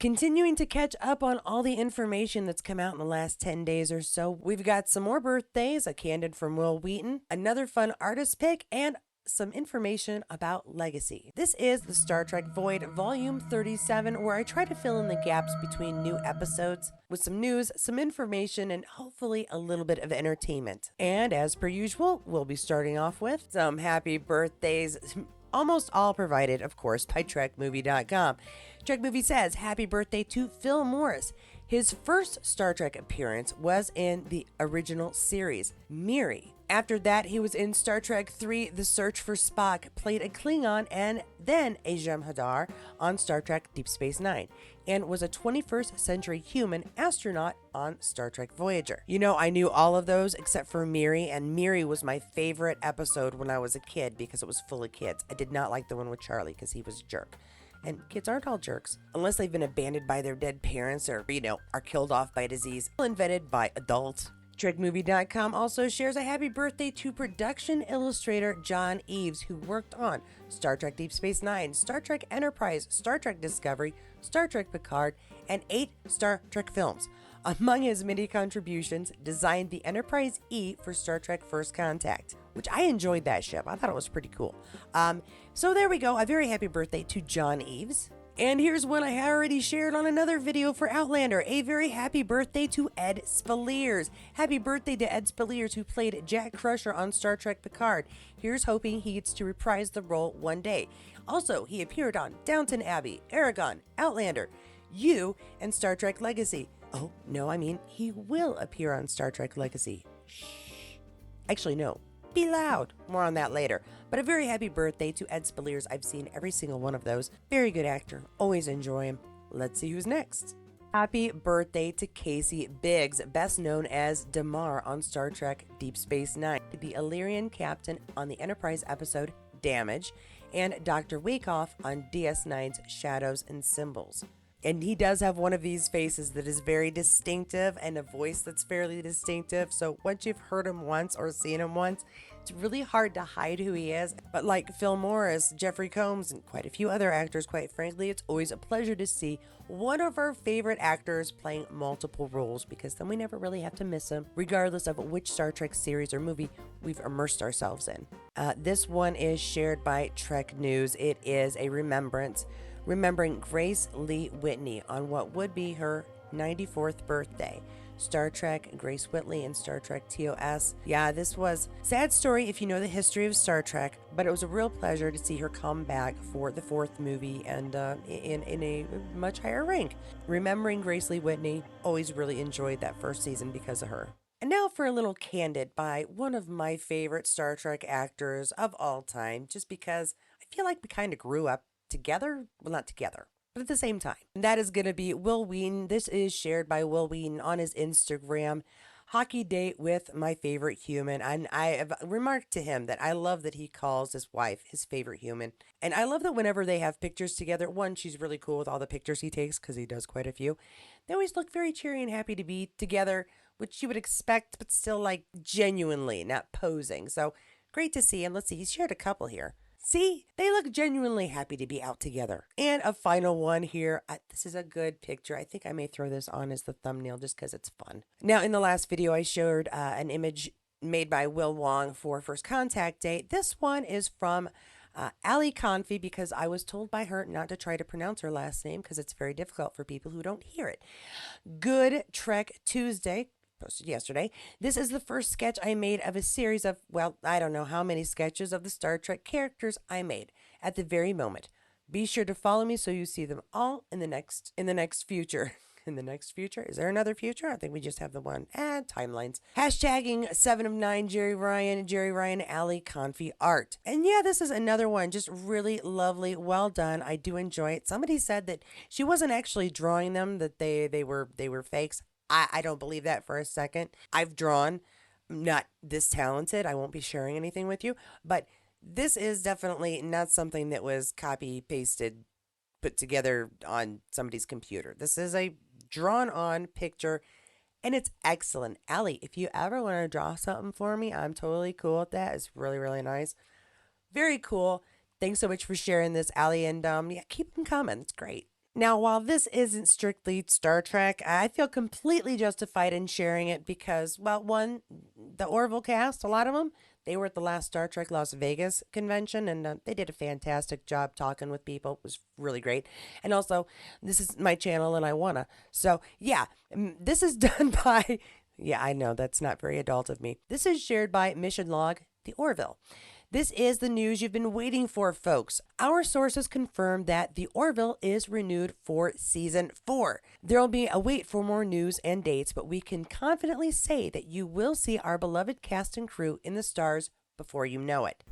Continuing to catch up on all the information that's come out in the last 10 days or so, we've got some more birthdays, a candid from Will Wheaton, another fun artist pick, and some information about legacy. This is the Star Trek Void Volume 37, where I try to fill in the gaps between new episodes with some news, some information, and hopefully a little bit of entertainment. And as per usual, we'll be starting off with some happy birthdays. Almost all provided, of course, by TrekMovie.com. Trek Movie says, happy birthday to Phil Morris. His first Star Trek appearance was in the original series, Miri. After that, he was in Star Trek III, The Search for Spock, played a Klingon, and then a Jem'Hadar on Star Trek Deep Space Nine, and was a 21st century human astronaut on Star Trek Voyager. You know, I knew all of those except for Miri, and Miri was my favorite episode when I was a kid because it was full of kids. I did not like the one with Charlie because he was a jerk. And kids aren't all jerks, unless they've been abandoned by their dead parents or, are killed off by disease invented by adults. TrekMovie.com also shares a happy birthday to production illustrator John Eves, who worked on Star Trek Deep Space Nine, Star Trek Enterprise, Star Trek Discovery, Star Trek Picard, and 8 Star Trek films. Among his many contributions, designed the Enterprise E for Star Trek First Contact, which I enjoyed that ship. I thought it was pretty cool. So there we go. A very happy birthday to John Eves. And here's one I already shared on another video for Outlander. A very happy birthday to Ed Speleers. Happy birthday to Ed Speleers, who played Jack Crusher on Star Trek Picard. Here's hoping he gets to reprise the role one day. Also, he appeared on Downton Abbey, Aragon, Outlander, You, and Star Trek Legacy. Oh, no, I mean, he will appear on Star Trek Legacy. Shh. Actually, no. Be loud. More on that later. But a very happy birthday to Ed Speleers. I've seen every single one of those. Very good actor. Always enjoy him. Let's see who's next. Happy birthday to Casey Biggs, best known as Damar on Star Trek Deep Space Nine, the Illyrian captain on the Enterprise episode Damage, and Dr. Wyckoff on DS9's Shadows and Symbols. And he does have one of these faces that is very distinctive and a voice that's fairly distinctive. So once you've heard him once or seen him once, it's really hard to hide who he is. But like Phil Morris, Jeffrey Combs, and quite a few other actors, quite frankly, it's always a pleasure to see one of our favorite actors playing multiple roles, because then we never really have to miss him, regardless of which Star Trek series or movie we've immersed ourselves in. This one is shared by Trek News. It is a remembrance remembering Grace Lee Whitney on what would be her 94th birthday. Star Trek, Grace Whitley, and Star Trek TOS. Yeah, this was a sad story if you know the history of Star Trek, but it was a real pleasure to see her come back for the 4th movie and in a much higher rank. Remembering Grace Lee Whitney, always really enjoyed that first season because of her. And now for a little candid by one of my favorite Star Trek actors of all time, just because I feel like we kind of grew up together. Well, not together, but at the same time. And that is going to be Will Wheaton. This is shared by Will Wheaton on his Instagram. Hockey date with my favorite human. And I have remarked to him that I love that he calls his wife his favorite human. And I love that whenever they have pictures together, one, she's really cool with all the pictures he takes because he does quite a few. They always look very cheery and happy to be together, which you would expect, but still like genuinely, not posing. So great to see him. Let's see, he's shared a couple here. See, they look genuinely happy to be out together. And a final one here. This is a good picture. I think I may throw this on as the thumbnail just because it's fun. Now, in the last video, I showed an image made by Will Wong for First Contact Day. This one is from Ali Confi, because I was told by her not to try to pronounce her last name because it's very difficult for people who don't hear it. Good Trek Tuesday. Posted yesterday. This is the first sketch I made of a series of, well, I don't know how many sketches of the Star Trek characters I made at the very moment. Be sure to follow me so you see them all in the next future. In the next future? Is there another future? I think we just have the one. Timelines. Hashtagging 7 of 9 Jerry Ryan, Ali Confi art. And yeah, this is another one. Just really lovely. Well done. I do enjoy it. Somebody said that she wasn't actually drawing them, that they were fakes. I don't believe that for a second. I've drawn, not this talented. I won't be sharing anything with you, but this is definitely not something that was copy pasted, put together on somebody's computer. This is a drawn on picture, and it's excellent. Ali, if you ever want to draw something for me, I'm totally cool with that. It's really, really nice. Very cool. Thanks so much for sharing this, Ali, and yeah, keep them coming. It's great. Now, while this isn't strictly Star Trek, I feel completely justified in sharing it because, well, one, the Orville cast, a lot of them, they were at the last Star Trek Las Vegas convention and they did a fantastic job talking with people. It was really great. And also, this is my channel and I wanna. So, yeah, this is done by, yeah, I know that's not very adult of me. This is shared by Mission Log, the Orville. This is the news you've been waiting for, folks. Our sources confirmed that The Orville is renewed for season 4. There'll be a wait for more news and dates, but we can confidently say that you will see our beloved cast and crew in the stars before you know it.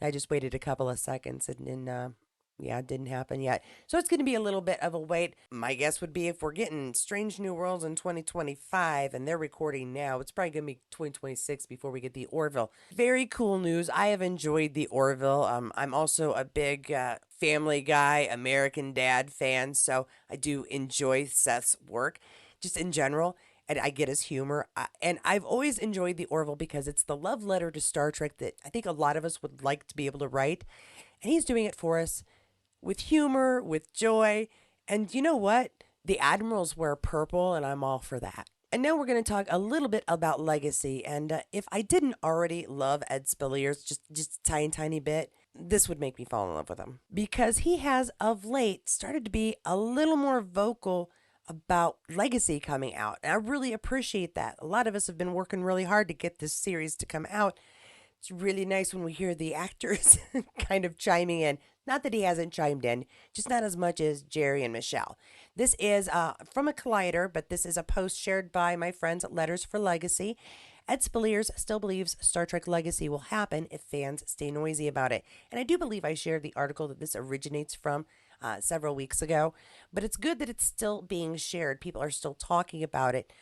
I just waited a couple of seconds and yeah, it didn't happen yet. So it's going to be a little bit of a wait. My guess would be if we're getting Strange New Worlds in 2025 and they're recording now, it's probably going to be 2026 before we get the Orville. Very cool news. I have enjoyed the Orville. I'm also a big Family Guy, American Dad fan, so I do enjoy Seth's work just in general. And I get his humor. And I've always enjoyed the Orville because it's the love letter to Star Trek that I think a lot of us would like to be able to write. And he's doing it for us with humor, with joy. And you know what? The admirals wear purple, and I'm all for that. And now we're going to talk a little bit about legacy. And if I didn't already love Ed Spilliers just a tiny, tiny bit, this would make me fall in love with him. Because he has, of late, started to be a little more vocal about legacy coming out. And I really appreciate that. A lot of us have been working really hard to get this series to come out. It's really nice when we hear the actors kind of chiming in. Not that he hasn't chimed in, just not as much as Jerry and Michelle. This is from a Collider, but this is a post shared by my friends at Letters for Legacy. Ed Spilliers still believes Star Trek Legacy will happen if fans stay noisy about it. And I do believe I shared the article that this originates from several weeks ago. But it's good that it's still being shared. People are still talking about it.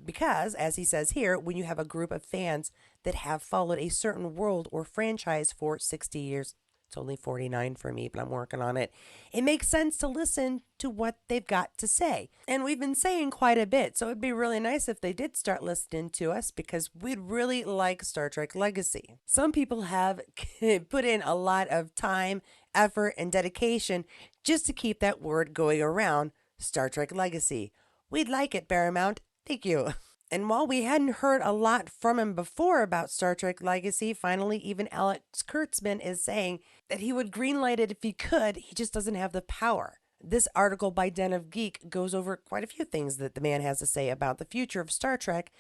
Because, as he says here, when you have a group of fans that have followed a certain world or franchise for 60 years, it's only 49 for me, but I'm working on it. It makes sense to listen to what they've got to say. And we've been saying quite a bit, so it'd be really nice if they did start listening to us because we'd really like Star Trek Legacy. Some people have put in a lot of time, effort, and dedication just to keep that word going around, Star Trek Legacy. We'd like it, Paramount. Thank you. And while we hadn't heard a lot from him before about Star Trek Legacy, finally even Alex Kurtzman is saying that he would greenlight it if he could, he just doesn't have the power. This article by Den of Geek goes over quite a few things that the man has to say about the future of Star Trek,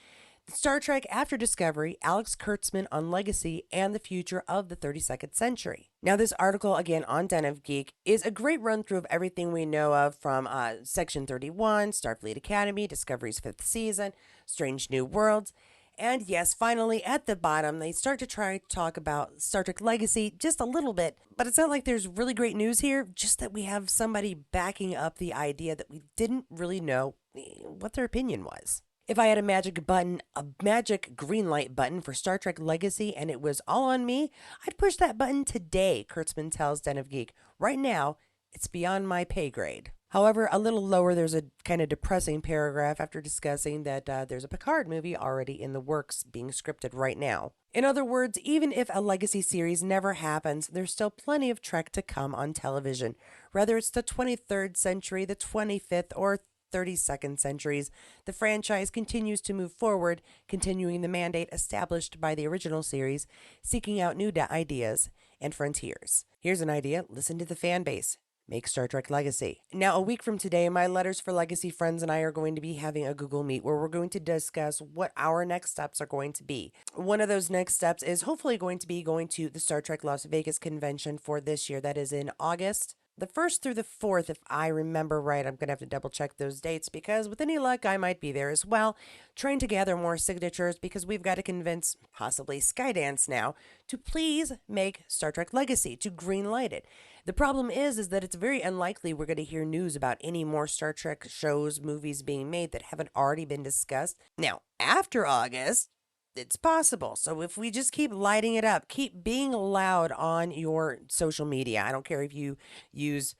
Star Trek After Discovery, Alex Kurtzman on Legacy, and the future of the 32nd century. Now, this article, again, on Den of Geek, is a great run-through of everything we know of from Section 31, Starfleet Academy, Discovery's 5th season, Strange New Worlds, and yes, finally, at the bottom, they start to try to talk about Star Trek Legacy just a little bit, but it's not like there's really great news here, just that we have somebody backing up the idea that we didn't really know what their opinion was. If I had a magic button, a magic green light button for Star Trek Legacy, and it was all on me, I'd push that button today, Kurtzman tells Den of Geek. Right now, it's beyond my pay grade. However, a little lower, there's a kind of depressing paragraph after discussing that there's a Picard movie already in the works being scripted right now. In other words, even if a Legacy series never happens, there's still plenty of Trek to come on television. Whether it's the 23rd century, the 25th, or 32nd centuries, the franchise continues to move forward, continuing the mandate established by the original series, seeking out new ideas and frontiers. Here's an idea. Listen to the fan base. Make Star Trek Legacy. Now, a week from today, my Letters for Legacy friends and I are going to be having a Google Meet where we're going to discuss what our next steps are going to be. One of those next steps is hopefully going to be going to the Star Trek Las Vegas convention for this year. That is in August. The 1st through the 4th, if I remember right. I'm going to have to double check those dates because with any luck, I might be there as well, trying to gather more signatures because we've got to convince possibly Skydance now to please make Star Trek Legacy, to greenlight it. The problem is that it's very unlikely we're going to hear news about any more Star Trek shows, movies being made that haven't already been discussed. Now, after August, it's possible. So if we just keep lighting it up, keep being loud on your social media. I don't care if you use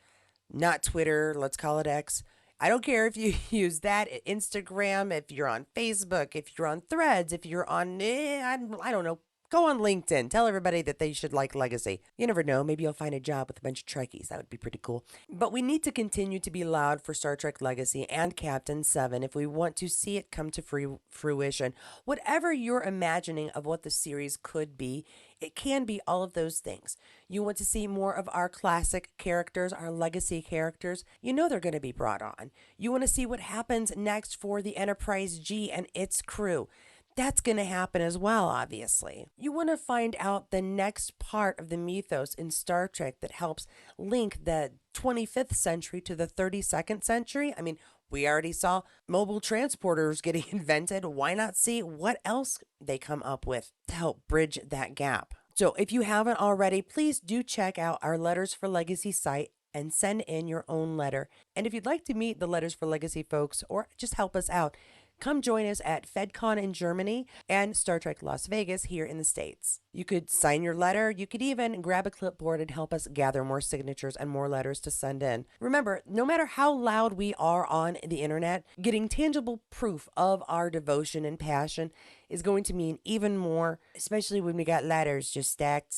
not Twitter, let's call it X. I don't care if you use that, Instagram, if you're on Facebook, if you're on Threads, if you're on, I don't know, Go on LinkedIn. Tell everybody that they should like Legacy. You never know. Maybe you'll find a job with a bunch of Trekkies. That would be pretty cool. But we need to continue to be loud for Star Trek Legacy and Captain 7 if we want to see it come to fruition. Whatever you're imagining of what the series could be, it can be all of those things. You want to see more of our classic characters, our legacy characters. You know they're going to be brought on. You want to see what happens next for the Enterprise G and its crew. That's going to happen as well, obviously. You want to find out the next part of the mythos in Star Trek that helps link the 25th century to the 32nd century. I mean, we already saw mobile transporters getting invented. Why not see what else they come up with to help bridge that gap? So if you haven't already, please do check out our Letters for Legacy site and send in your own letter. And if you'd like to meet the Letters for Legacy folks or just help us out, come join us at FedCon in Germany and Star Trek Las Vegas here in the States. You could sign your letter. You could even grab a clipboard and help us gather more signatures and more letters to send in. Remember, no matter how loud we are on the internet, getting tangible proof of our devotion and passion is going to mean even more, especially when we got letters just stacked.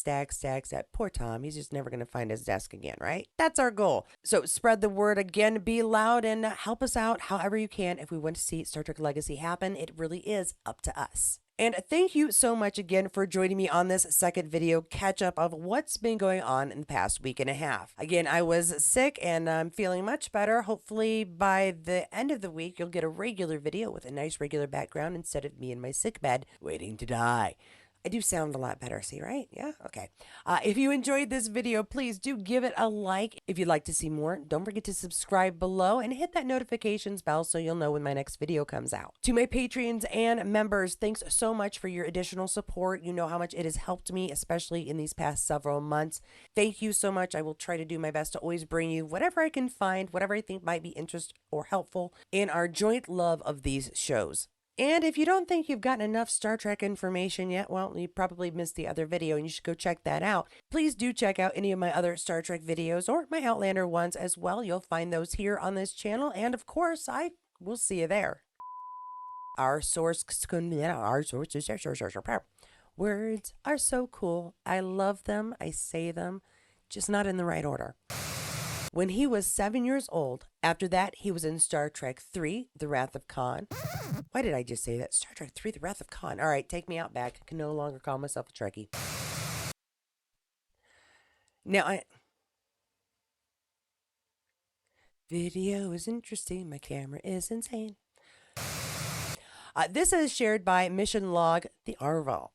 Poor Tom, he's just never going to find his desk again, right? That's our goal. So spread the word again, be loud, and help us out however you can. If we want to see Star Trek Legacy happen, it really is up to us. And thank you so much again for joining me on this second video catch up of what's been going on in the past week and a half. Again, I was sick and I'm feeling much better. Hopefully by the end of the week, you'll get a regular video with a nice regular background instead of me in my sick bed waiting to die. I do sound a lot better, see, right? Yeah? Okay. If you enjoyed this video, please do give it a like. If you'd like to see more, don't forget to subscribe below and hit that notifications bell so you'll know when my next video comes out. To my Patreons and members, thanks so much for your additional support. You know how much it has helped me, especially in these past several months. Thank you so much. I will try to do my best to always bring you whatever I can find, whatever I think might be interest or helpful in our joint love of these shows. And if you don't think you've gotten enough Star Trek information yet, well, you probably missed the other video and you should go check that out. Please do check out any of my other Star Trek videos or my Outlander ones as well. You'll find those here on this channel. And of course, I will see you there. Our sources words are so cool. I love them. I say them, just not in the right order. When he was 7 years old, after that, he was in Star Trek 3, The Wrath of Khan. Why did I just say that? Star Trek 3, The Wrath of Khan. All right, take me out back. I can no longer call myself a Trekkie. Now, video is interesting. My camera is insane. This is shared by Mission Log, the Orville.